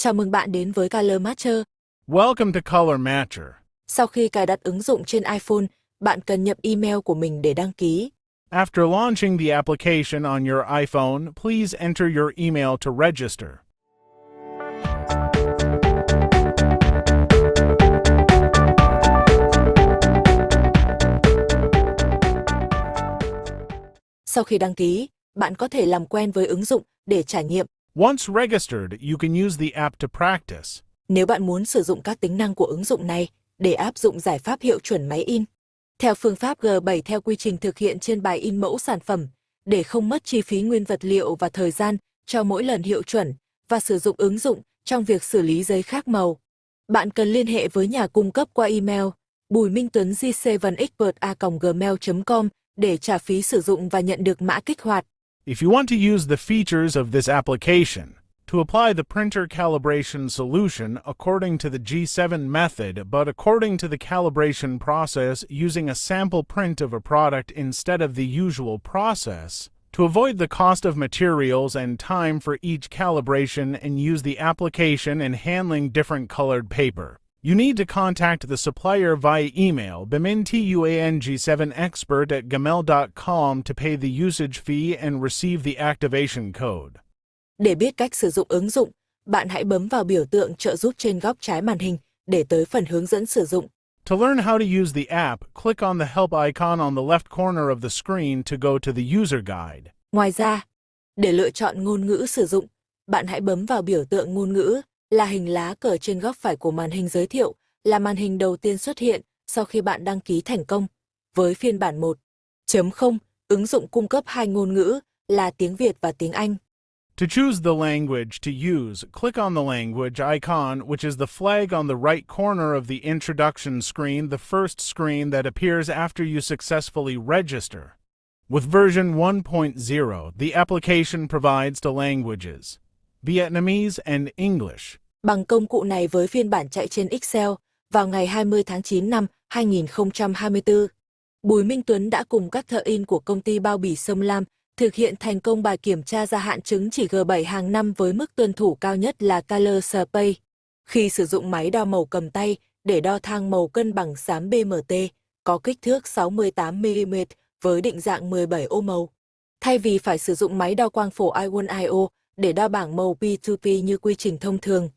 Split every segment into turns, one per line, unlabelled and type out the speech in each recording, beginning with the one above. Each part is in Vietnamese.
Chào mừng bạn đến với Color Matcher.
Welcome to Color Matcher.
Sau khi cài đặt ứng dụng trên iPhone, bạn cần nhập email của mình để đăng ký.
After launching the application on your iPhone, please enter your email to register.
Sau khi đăng ký, bạn có thể làm quen với ứng dụng để trải nghiệm.
Once registered, you can use the app to practice.
Nếu bạn muốn sử dụng các tính năng của ứng dụng này để áp dụng giải pháp hiệu chuẩn máy in, theo phương pháp G7 theo quy trình thực hiện trên bài in mẫu sản phẩm, để không mất chi phí nguyên vật liệu và thời gian cho mỗi lần hiệu chuẩn, và sử dụng ứng dụng trong việc xử lý giấy khác màu, bạn cần liên hệ với nhà cung cấp qua email buimintuấn.g7expert@gmail.com để trả phí sử dụng và nhận được mã kích hoạt.
If you want to use the features of this application, to apply the printer calibration solution according to the G7 method, but according to the calibration process using a sample print of a product instead of the usual process, to avoid the cost of materials and time for each calibration and use the application in handling different colored paper, you need to contact the supplier via email buimintuang7expert@gmail.com to pay the usage fee and receive the activation code.
Để biết cách sử dụng ứng dụng, bạn hãy bấm vào biểu tượng trợ giúp trên góc trái màn hình để tới phần hướng dẫn sử dụng.
To learn how to use the app, click on the help icon on the left corner of the screen to go to the user guide.
Ngoài ra, để lựa chọn ngôn ngữ sử dụng, bạn hãy bấm vào biểu tượng ngôn ngữ là hình lá cờ trên góc phải của màn hình giới thiệu, là màn hình đầu tiên xuất hiện sau khi bạn đăng ký thành công. Với phiên bản 1.0, ứng dụng cung cấp hai ngôn ngữ là tiếng Việt và tiếng Anh.
To choose the language to use, click on the language icon, which is the flag on the right corner of the introduction screen, the first screen that appears after you successfully register. With version 1.0, the application provides the languages Vietnamese and English.
Bằng công cụ này với phiên bản chạy trên Excel, vào ngày 20 tháng 9 năm 2024, Bùi Minh Tuấn đã cùng các thợ in của công ty bao bì Sông Lam thực hiện thành công bài kiểm tra gia hạn chứng chỉ G7 hàng năm với mức tuân thủ cao nhất là Color Space. Khi sử dụng máy đo màu cầm tay để đo thang màu cân bằng xám BMT, có kích thước 68mm với định dạng 17 ô màu. Thay vì phải sử dụng máy đo quang phổ I1IO để đo bảng màu P2P như quy trình thông thường.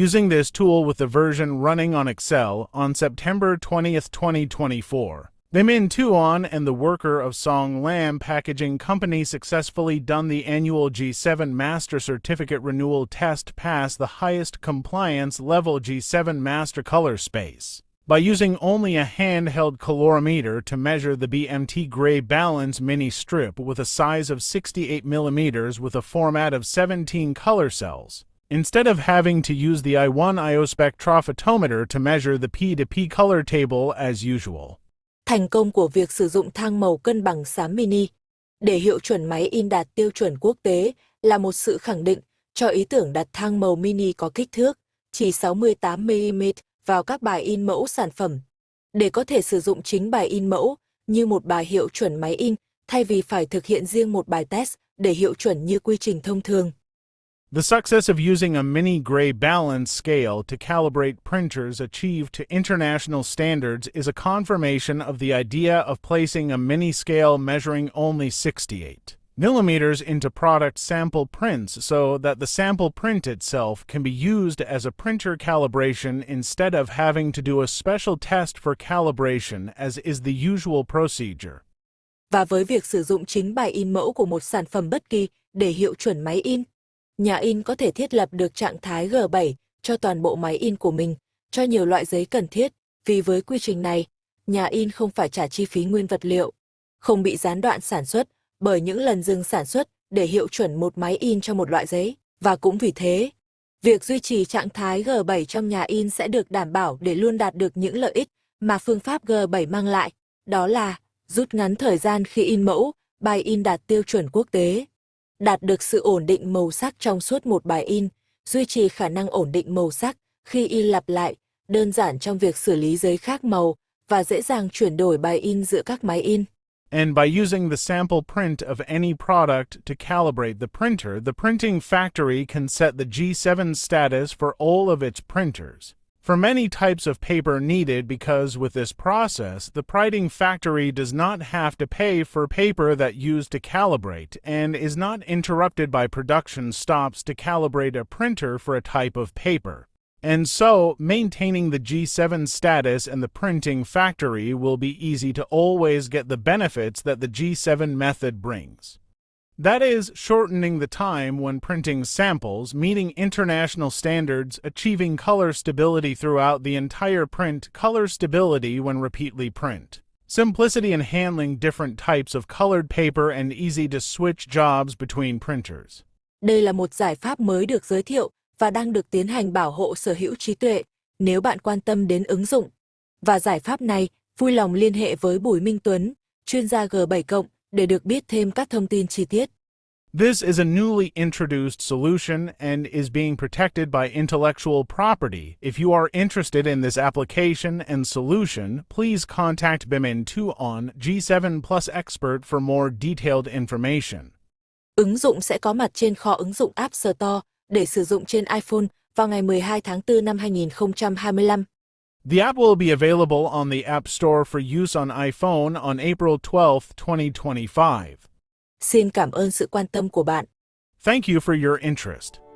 Using this tool with the version running on Excel on September 20th, 2024. The Minh Tuấn and the worker of Song Lam Packaging Company successfully done the annual G7 Master Certificate Renewal Test, pass the highest compliance level G7 Master Color Space by using only a handheld colorimeter to measure the BMT gray balance mini strip with a size of 68mm with a format of 17 color cells, instead of having to use the I1IO spectrophotometer to measure the P2P color table as usual.
Thành công của việc sử dụng thang màu cân bằng xám mini để hiệu chuẩn máy in đạt tiêu chuẩn quốc tế là một sự khẳng định cho ý tưởng đặt thang màu mini có kích thước chỉ 68mm vào các bài in mẫu sản phẩm, để có thể sử dụng chính bài in mẫu như một bài hiệu chuẩn máy in thay vì phải thực hiện riêng một bài test để hiệu chuẩn như quy trình thông thường.
The success of using a mini gray balance scale to calibrate printers achieved to international standards is a confirmation of the idea of placing a mini scale measuring only 68mm into product sample prints so that the sample print itself can be used as a printer calibration instead of having to do a special test for calibration as is the usual procedure.
Và với việc sử dụng chính bài in mẫu của một sản phẩm bất kỳ để hiệu chuẩn máy in, nhà in có thể thiết lập được trạng thái G7 cho toàn bộ máy in của mình, cho nhiều loại giấy cần thiết, vì với quy trình này, nhà in không phải trả chi phí nguyên vật liệu, không bị gián đoạn sản xuất bởi những lần dừng sản xuất để hiệu chuẩn một máy in cho một loại giấy, và cũng vì thế, việc duy trì trạng thái G7 trong nhà in sẽ được đảm bảo để luôn đạt được những lợi ích mà phương pháp G7 mang lại, đó là rút ngắn thời gian khi in mẫu, bài in đạt tiêu chuẩn quốc tế, đạt được sự ổn định màu sắc trong suốt một bài in, duy trì khả năng ổn định màu sắc khi in lặp lại, đơn giản trong việc xử lý giấy khác màu và dễ dàng chuyển đổi bài in giữa các máy in.
And by using the sample print of any product to calibrate the printer, the printing factory can set the G7 status for all of its printers. For many types of paper needed, because with this process, the printing factory does not have to pay for paper that used to calibrate and is not interrupted by production stops to calibrate a printer for a type of paper. And so, maintaining the G7 status in the printing factory will be easy to always get the benefits that the G7 method brings. That is, shortening the time when printing samples, meeting international standards, achieving color stability throughout the entire print, color stability when repeatedly print. Simplicity in handling different types of colored paper and easy to switch jobs between printers.
Đây là một giải pháp mới được giới thiệu và đang được tiến hành bảo hộ sở hữu trí tuệ nếu bạn quan tâm đến ứng dụng. Và giải pháp này, vui lòng liên hệ với Bùi Minh Tuấn, chuyên gia G7+, để được biết thêm các thông tin chi tiết.
This is a newly introduced solution and is being protected by intellectual property. If you are interested in this application and solution, please contact BIMIN2 on G7 Plus Expert for more detailed information.
Ứng dụng sẽ có mặt trên kho ứng dụng App Store để sử dụng trên iPhone vào ngày 12 tháng 4 năm 2025.
The app will be available on the App Store for use on iPhone on April 12, 2025.
Xin cảm ơn sự quan tâm của bạn.
Thank you for your interest.